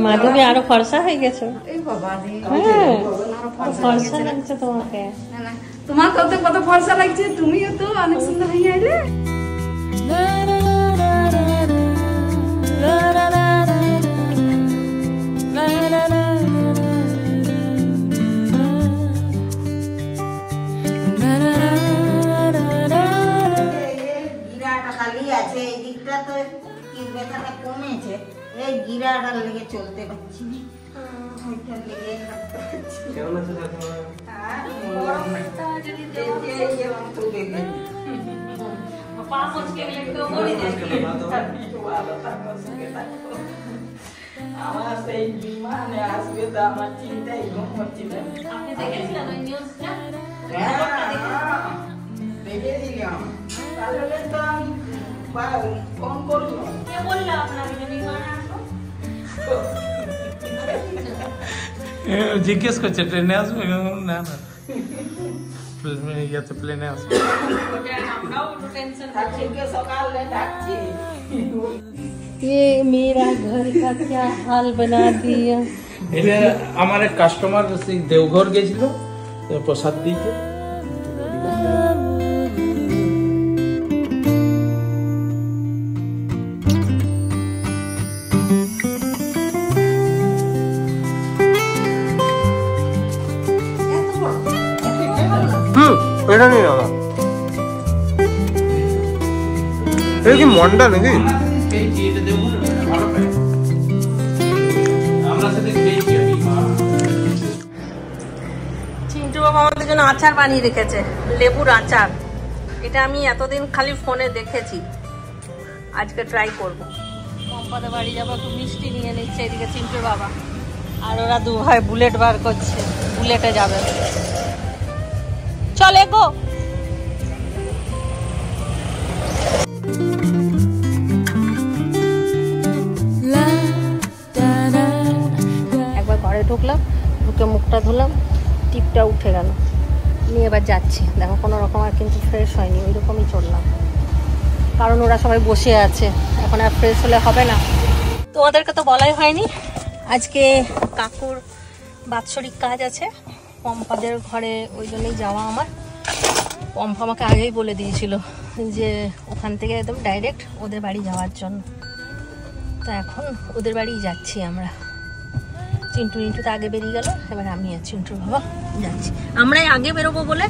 মাধবী আরো ফর্সা হয়ে গেছো। হ্যাঁ ফর্সা লাগছে তোমাকে। তোমার কত কত ফর্সা লাগছে, তুমিও তো অনেক সুন্দর হয়ে গেলে। কমেছে, এই গিরাটার লেগে চলতে পারছি না। আমার সেই বিমানে আসবে তো আমার চিন্তাই ঘুম হচ্ছে না। আপনি দেখেছিলেন ওই নিউজটা? দেখেছিলাম, তাহলে তো আমি ফোন করলো। কে বললো আপনাকে যে বিমানে আসবো? জিজ্ঞেস করছে ট্রেনে আসবে না, না ইয়াতে প্লেনে আসবে। আমরাও টেনশন করছি, সকালে ডাকছি। ये मेरा घर का क्या हाल बना दिया। এটা আমার এক কাস্টমার সেই দেওঘর গেছিল প্রসাদ দিতে। এটা নিয়ে দাদা, এটা কি মন্ডা নাকি? চিন্টু বাবা আমাদের জন্য আচার বানিয়ে রেখেছে, লেবুর আচার। এটা আমি এতদিন খালি ফোনে দেখেছি, আজকে ট্রাই করবো। পম্পাদের বাড়ি যাবো, একটু মিষ্টি নিয়ে নিচ্ছে এদিকে চিন্টু বাবা, আর ওরা দু ভাই বুলেট বার করছে, বুলেটে যাবে। চলে গো। একবার ঘরে ঢুকলাম, ঢুকে মুখটা ধুলাম, টিপটা উঠে গেল, নিয়ে এবার যাচ্ছি। দেখো কোনো রকম আর কিন্তু ফ্রেশ হয়নি, ওই রকমই চললাম, কারণ ওরা সবাই বসে আছে, এখন আর ফ্রেশ হলে হবে না। তোমাদেরকে তো বলাই হয়নি, আজকে কাকুর বাৎসরিক কাজ আছে পম্পাদের ঘরে, ওই জন্যই যাওয়া আমার। পম্পা আমাকে আগেই বলে দিয়েছিল যে ওখান থেকে একদম ডাইরেক্ট ওদের বাড়ি যাওয়ার জন্য, তো এখন ওদের বাড়ি যাচ্ছি আমরা। চিন্টু তো আগে বেরিয়ে গেল, এবার আমি আর চিন্টুর বাবা যাচ্ছি। আমরাই আগে বেরোবো বলে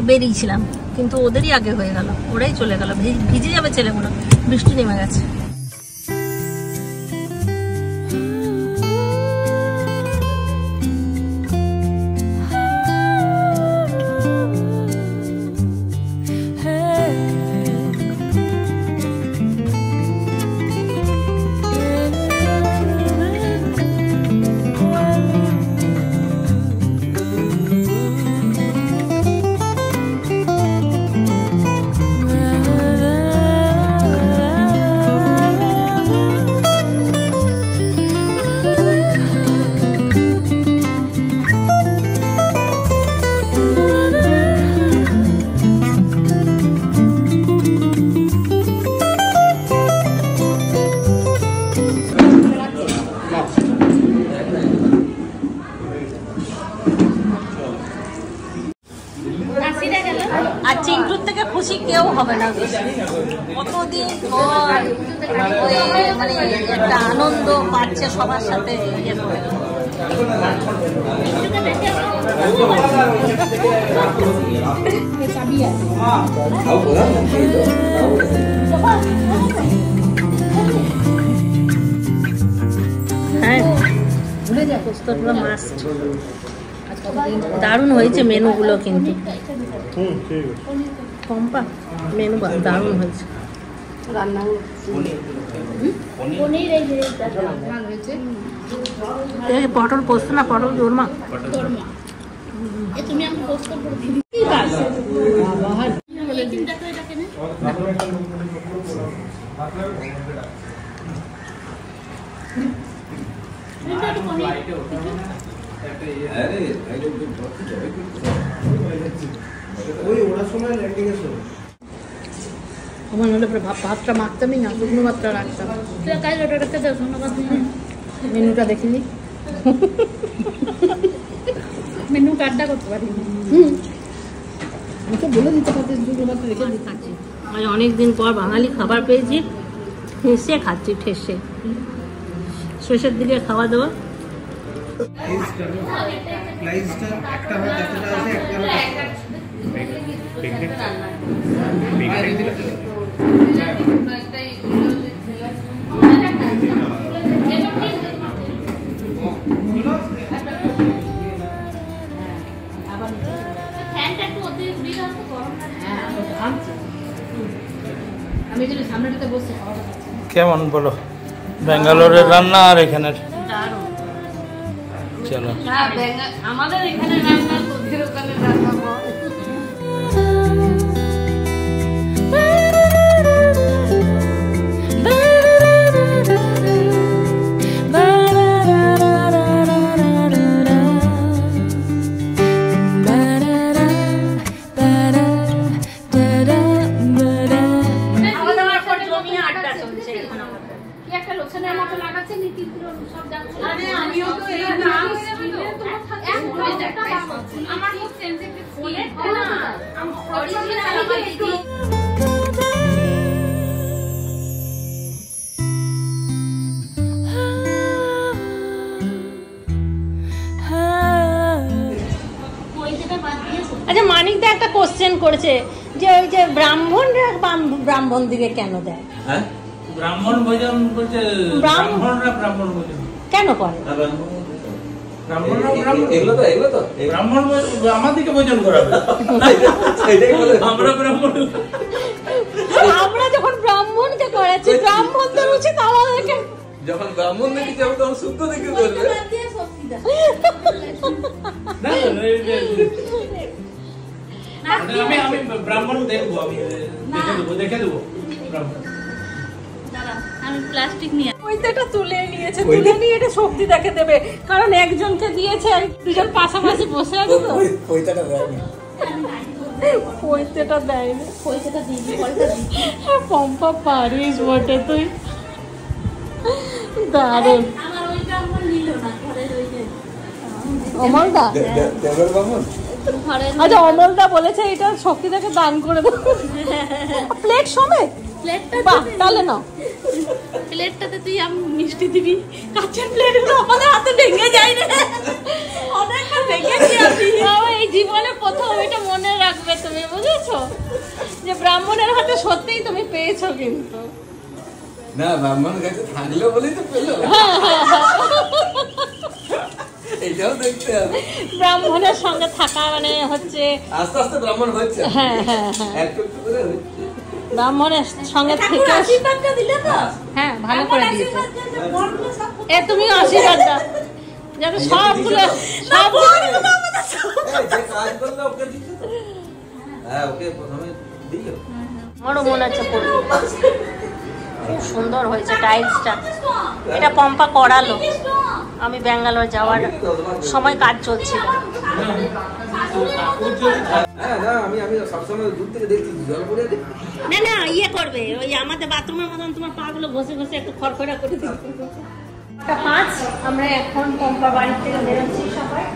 বেরিয়েছিলাম, কিন্তু ওদেরই আগে হয়ে গেল, ওরাই চলে গেল, ভিজে যাবে ছেলেগুলো, বৃষ্টি নেমে গেছে। আর চিন্টুর থেকে খুশি কেউ হবে না, কতদিন পর মানে একটা আনন্দ পাচ্ছে সবার সাথে ইয়ে করে। হ্যাঁ পোস্তগুলো মাস্ট। দারুণ হয়েছে মেনুগুলো, কিন্তু পম্পা মেনু দারুণ হয়েছে। পটল পোস্ত না পটল দোরমা, আমার হলে ভাতটা মাখতামই না, শুকনো ভাতটা রাখতাম। মেনুটা দেখিনি, মেনু কার্ডটা করতে পারি। বলে দিতে পারতিস, রেখে খাচ্ছি। আজ অনেকদিন পর বাঙালি খাবার পেয়েছি, হেসে খাচ্ছি ঠেসে। শেষের দিকে খাওয়া দাওয়া। কেমন বলো ব্যাঙ্গালোরের রান্না আর এখানের? চলো আমাদের এখানে রান্না তোদের ওখানে রান্না। আচ্ছা, মানিকদা একটা কোশ্চেন করেছে যে ওই যে ব্রাহ্মণরা ব্রাহ্মণ দিকে কেন দেয়? হ্যাঁ, ব্রাহ্মণ ভোজন বলছে, ব্রাহ্মণরা ব্রাহ্মণ ভোজন কেন করে? ব্রাহ্মণ আমাদেরকে ভোজন করাবে। আমরা যখন ব্রাহ্মণকে করাচ্ছি, ব্রাহ্মণদের উচিত আমাদেরকে, যখন ব্রাহ্মণ দেখি যাবো তখন শুদ্ধ দেখে করবে। আমি ব্রাহ্মণ দেখবো, আমি দেখে দেবো ব্রাহ্মণ। আমি প্লাস্টিক নিয়ে ওইটা তুলে নিয়েছে, তুলে নিয়ে এটা শক্তি দেখে দেবে, কারণ একজনকে দিয়েছে আর দুজন পাশাপাশি বসে আছে তো। পয়সাটা দেয়নি, পয়সাটা দেয়নি, পয়সাটা দিবি, পম্পা পারিস বটে তুই, দারুণ। অমলদা, আচ্ছা অমলদা বলেছে এটা শক্তি দেখে দান করে দেবো, প্লেট সমেত। তাহলে না, প্লেটটাতে তুই মিষ্টি দিবি, কাঁচের প্লেটগুলো আমাদের হাতে ভেঙে যায় না, অনেকবার ভেঙেছি আমি এই জীবনে প্রথম। এটা মনে রাখবে তুমি, বুঝেছো যে ব্রাহ্মণের হাতে সত্যিই তুমি পেয়েছো, কিন্তু না ব্রাহ্মণের কাছে থাকলে বলেই তো পেলো। এটাও দেখতে হবে, ব্রাহ্মণের সঙ্গে থাকা মানে হচ্ছে আস্তে আস্তে ব্রাহ্মণ হচ্ছে। হ্যাঁ হ্যাঁ হ্যাঁ, একটু একটু করে হচ্ছে। ব্রাহ্মণের সঙ্গে থেকে হ্যাঁ ভালো করে দিয়েছে। তুমি আশীর্বাদ দাও যাতে সবগুলো আমারও মনে হচ্ছে খুব সুন্দর হয়েছে টাইলসটা। এটা পম্পা করালো, আমি ব্যাঙ্গালোর যাওয়ার সময় কাজ চলছিল। না না, ইয়ে করবে ওই আমাদের বাথরুমের মতন তোমার পা গুলো ঘষে ঘষে একটু খড়খড়া করে দিবে। 5 আমরা এখন পম্পা বাড়ি থেকে বেরোচ্ছি সবাই।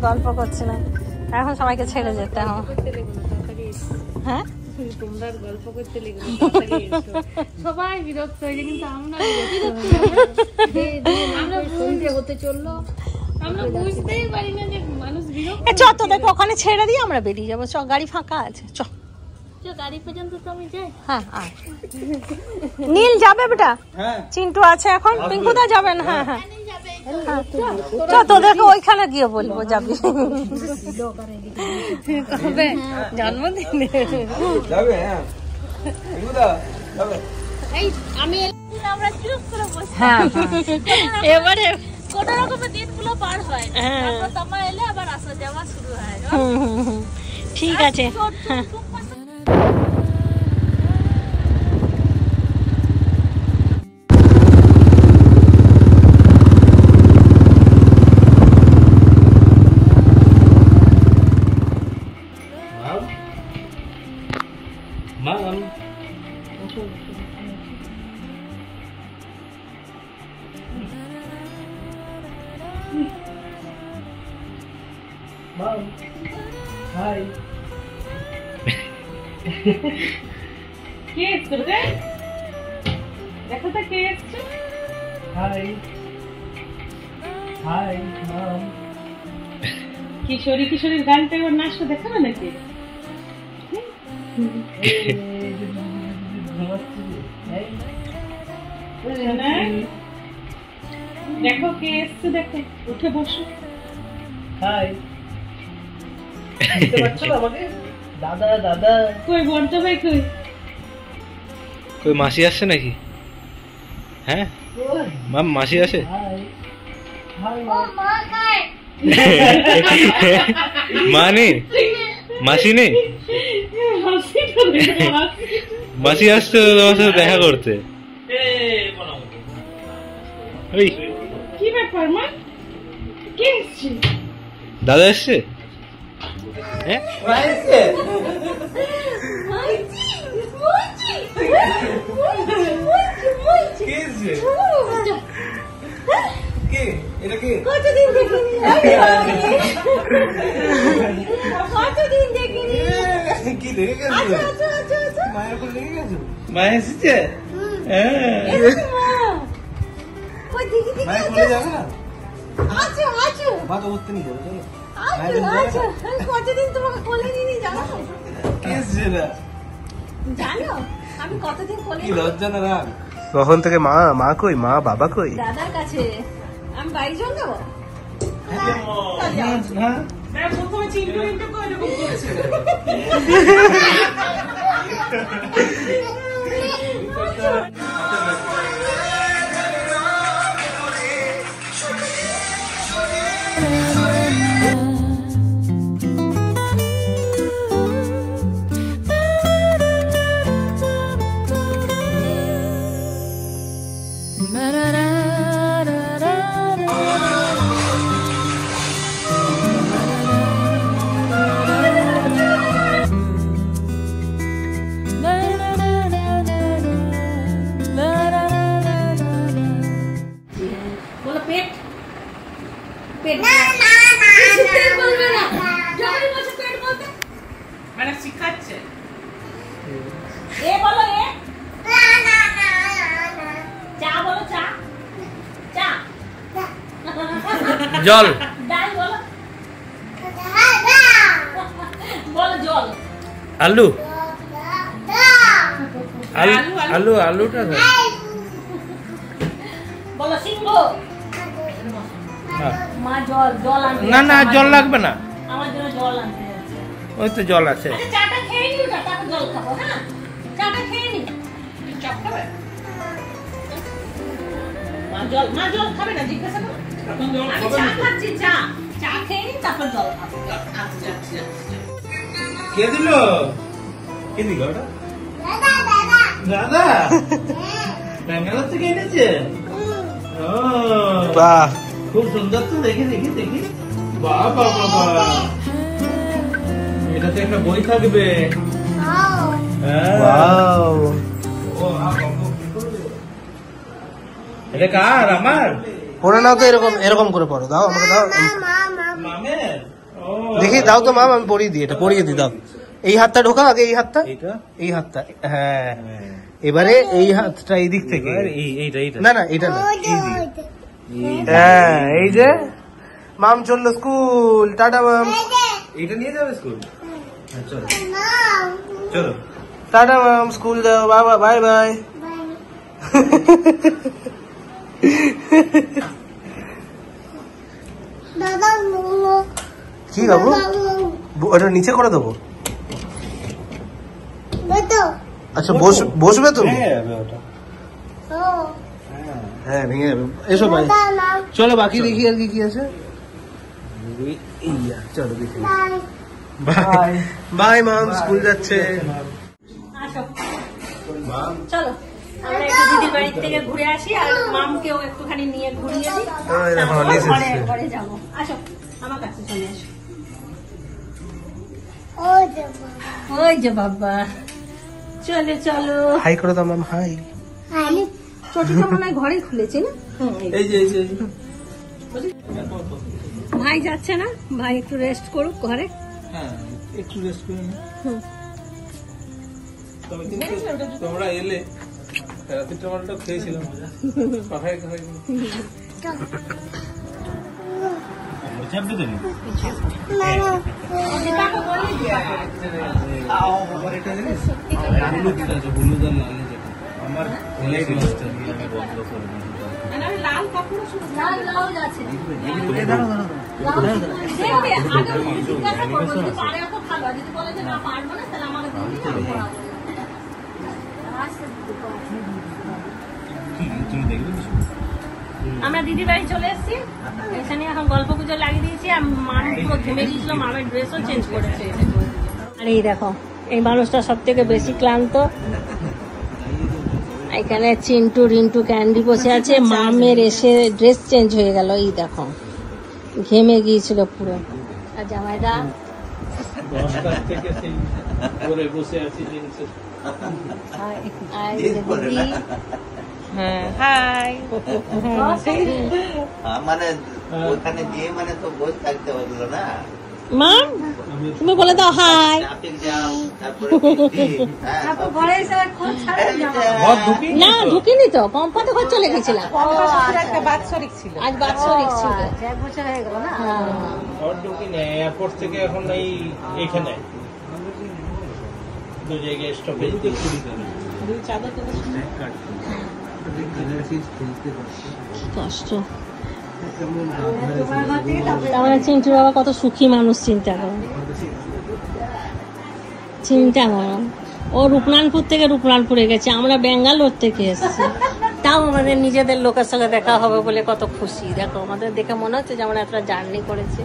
গল্প করছি না, এখন সবাইকে ছেড়ে যেতে হবে। হ্যাঁ, তোমরা গল্প করতে লেগে সবাই বিরক্ত হয়েছে, কিন্তু আমরা হতে চললো, আমরা বুঝতেই পারি না যে মানুষ বিরক্ত। চত দেখো ওখানে ছেড়ে দিয়ে আমরা বেরিয়ে যাবো, চ গাড়ি ফাঁকা আছে, চ গাড়ি পর্যন্ত তো আমি যাই। হ্যাঁ নীল যাবে বেটা, চিন্টু আছে এখন, পিঙ্কুদা যাবেন। হ্যাঁ হ্যাঁ, তোদেরকে ওইখানে গিয়ে বলবো যাবি, জন্মদিনে এই আমি আমরা চুপ করে বসে হ্যাঁ এবারে কোন রকমের দিনগুলো পার হয় তারপর তোমার এলে আবার আসা যাওয়া শুরু হয় ঠিক আছে Mom. Hi. কে এসছে রে? দেখো তো কে এসছে? Hi. Hi, Mom. কিশোরী কিশোরীর গানটা এবার নাচটা দেখাবে নাকি? দেখো কে এসছে, দেখো উঠে বসো। Hi. দেখতে পাচ্ছ আমাকে? দাদা দাদা। কই বড়টা ভাই কই? কই মাসি আসছে নাকি? হ্যাঁ মাম মাসি আসে? Hi. Hi. মা নেই, মাসি নেই, মাসি আসছে তোমার সাথে দেখা করতে। ওই কি ব্যাপার মা? কে এসছে? দাদা এসছে? হ্যাঁ কতদিন দেখিনি কি দেখে গেছো? মায়ের কোল দেখে গেছো? মা এসেছে? মায়ের কোলে যাবে না? আছো আছো মা তো উঠতে নি করে চলো। আছো আমি কতদিন তোমাকে কোলে নিয়ে জানো কে এসছে না? জানো আমি কতদিন কোলে কি লজ্জা না রাগ? কখন থেকে মা কই, মা বাবা কই? দাদার কাছে আমি বাড়ি চলে যাবো প্রথমে চিন্টু চিন্টু করে এরকম করছে। বলো পেট পেট বলবে না যখনই বলছে পেট বলতে মানে শিখাচ্ছে। এ বলো এ চা বলো চা চা জল। ডাল বলো বলো জল আলু আলু আলুটা বলো সিংহ মা জল জল আনতে না না জল লাগবে না, আমার জন্য জল আনতে যাচ্ছে ওই তো জল আছে। আচ্ছা চাটা খেয়ে নিও না তারপর জল খাবো হ্যাঁ চাটা খেয়ে নি চপ খাবে? মা জল খাবে না জিজ্ঞাসা করো। আমি চা খাচ্ছি চা চা খেয়ে নি তারপর জল খাবো আচ্ছা আচ্ছা কে দিল? কে দিল ওটা? দাদা ব্যাঙ্গালোর থেকে এনেছে। ও বাহ খুব সুন্দর তো, দেখি দেখি দেখি। বাহ বাহ বাহ, এটাতে একটা বই থাকবে। ওয়াও এটা কার? আমার? পড়ে নাও তো, এরকম এরকম করে পড়ো, দাও আমাকে দাও। মামের? ও দেখি দাও তো মাম, আমি পড়িয়ে দিই, এটা পড়িয়ে দিই, দাও। এই হাতটা ঢোকা আগে, এই হাতটা, এইটা? এই হাতটা, হ্যাঁ। এবারে এই হাতটা এই দিক থেকে, এইটা না না এটা না, এই দিক। হ্যাঁ এই যে মাম চললো স্কুল, টাটা মাম। এটা নিয়ে যাবে স্কুল? চলো চলো। টাটা মাম, স্কুল যাও, বাবা বাই বাই। কি বাবু, ওটা নিচে করে দেবো? আচ্ছা বসবে তুমি? হ্যাঁ ভেঙে যাবে। এসো ভাই, চলো বাকি দেখি আর কি কি আছে। চলো দেখি। বাই বাই মাম, স্কুল যাচ্ছে। চলো আমরা একটু দিদির বাড়ি থেকে ঘুরে আসি, আর মামকেও একটুখানি নিয়ে ঘুরিয়ে দিই, ঘরে যাবো। আসো আমার কাছে চলে আসো। ওই যে বাবা, চলো চলো। হাই করে দাও মাম, হাই। চটিটা মনে হয় ঘরেই খুলেছি না? এই যে ভাই যাচ্ছে না, ভাই একটু রেস্ট করুক ঘরে। হ্যাঁ একটু রেস্ট করে নি। তবে কিন্তু তোমরা এলে রাতে টমেটো খেয়েছিলাম, কথায় কথায় হলুদ আর লাল আমার বন্ধ করে লাল কাপড় লাল আছে। আমরা দিদি বাড়ি চলে এসেছি, এখানে এখন গল্প গুজব লাগিয়ে দিয়েছি। আর মাম পুরো ঘুমে গিয়েছিল, মামের ড্রেসও চেঞ্জ করেছে। আর এই দেখো, এই মানুষটা সব থেকে বেশি ক্লান্ত। এখানে চিন্টু রিন্টু ক্যান্ডি বসে আছে, মামের এসে ড্রেস চেঞ্জ হয়ে গেল। এই দেখো ঘেমে গিয়েছিল পুরো। আর জামাইদা বসে আছি মানে ওখানে গিয়ে মানে তো বসে থাকতে হলো না। মাম তুমি বলে দাও হাই। ট্রাফিক জ্যাম, তারপরে না ঢুকিনি তো, পম্পা তো ঘর চলে গেছিলাম। আজ বাৎসরিক ছিল, 1 বছর হয়ে গেল না। এয়ারপোর্ট থেকে এখন এইখানে 2 জায়গায় স্টপেজ কষ্ট। তারপরে চিন্টুর বাবা কত সুখী মানুষ, চিন্তা করো, চিন্তা করো। ও রূপনানপুর থেকে রূপনানপুরে গেছে, আমরা ব্যাঙ্গালোর থেকে এসেছি। তাও আমাদের নিজেদের লোকের সঙ্গে দেখা হবে বলে কত খুশি। দেখো আমাদের দেখে মনে হচ্ছে যে আমরা একটা জার্নি করেছি,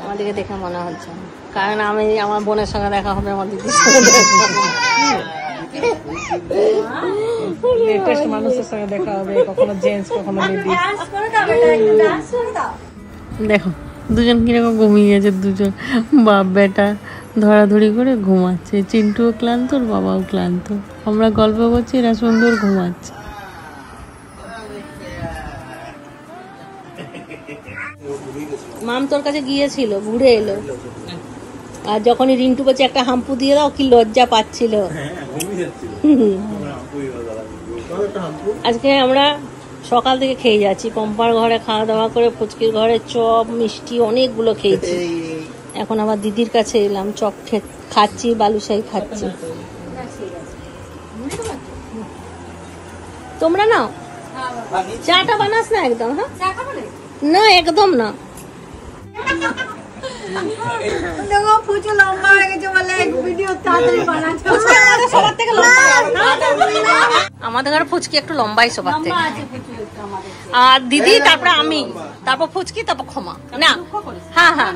আমাদেরকে দেখে মনে হচ্ছে। কারণ আমি আমার বোনের সঙ্গে দেখা হবে, আমার দিদির সঙ্গে দেখা হবে, লেটেস্ট মানুষের সঙ্গে দেখা হবে, কখনো জেন্টস কখনো লেডিস। দেখো দুজন কিরকম ঘুমিয়ে গেছে, দুজন বাপ বেটা ধরাধরি করে ঘুমাচ্ছে। চিন্টুও ক্লান্ত, ওর বাবাও ক্লান্ত। আমরা গল্প করছি, এরা সুন্দর ঘুমাচ্ছে। মাম তোর কাছে গিয়েছিল, ঘুরে এলো। আর যখনই রিন্টু বলছে একটা হাম্পু দিয়ে দাও, কি লজ্জা পাচ্ছিল। আজকে আমরা সকাল থেকে খেয়ে যাচ্ছি, পম্পার ঘরে খাওয়া দাওয়া করে, ফুচকির ঘরে চপ মিষ্টি অনেকগুলো খেয়েছি। এখন আবার দিদির কাছে এলাম, চপ খাচ্ছি, বালুশাহী খাচ্ছি। তোমরা নাও চাটা বানাস না একদম। হ্যাঁ না একদম না। আমাদের ঘরে ফুচকি একটু লম্বাই সবার থেকে। আর দিদি, তারপরে আমি, তারপর ফুচকি, তারপর ক্ষমা। না হ্যাঁ হ্যাঁ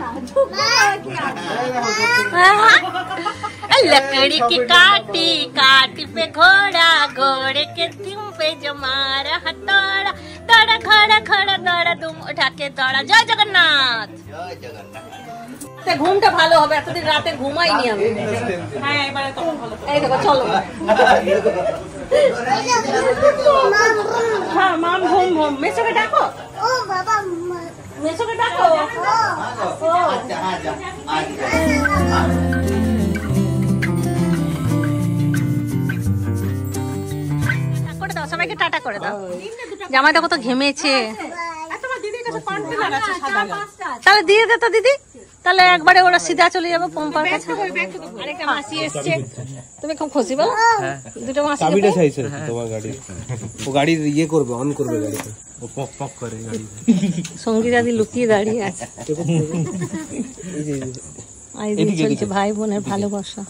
लकड़ी की काटी काटी पे घोड़ा घोड़े के तुम पे जो मारा हथौड़ा दौड़ा खड़ा खड़ा दौड़ा तुम उठा के दौड़ा। जय जगन्नाथ। ঘুমটা ভালো হবে, এতদিন রাতে ঘুমাইনি আমি। হ্যাঁ এবারে তখন ভালো। এই দেখো চলো। হ্যাঁ মাম ঘুম ঘুম। মেসোকে ডাকো। ও বাবা মেসোকে ডাকো। করে দাও, সবাইকে টাটা করে দাও। জামাইটা কত ঘেমেছে। তাহলে দিয়ে দে তো দিদি, তাহলে একবারে ওরা সিধা চলে যাবে পম্পার কাছে। আরেকটা মাসি এসছে, তুমি খুব খুশি বলো। দুটো মাসি চাবিটা চাইছে তোমার গাড়ি, ও গাড়ি ইয়ে করবে, অন করবে গাড়িতে, ও পক পক করে গাড়ি। সঙ্গীতা দি লুকিয়ে দাঁড়িয়ে আছে। এই যে চলছে ভাই বোনের ভালোবাসা।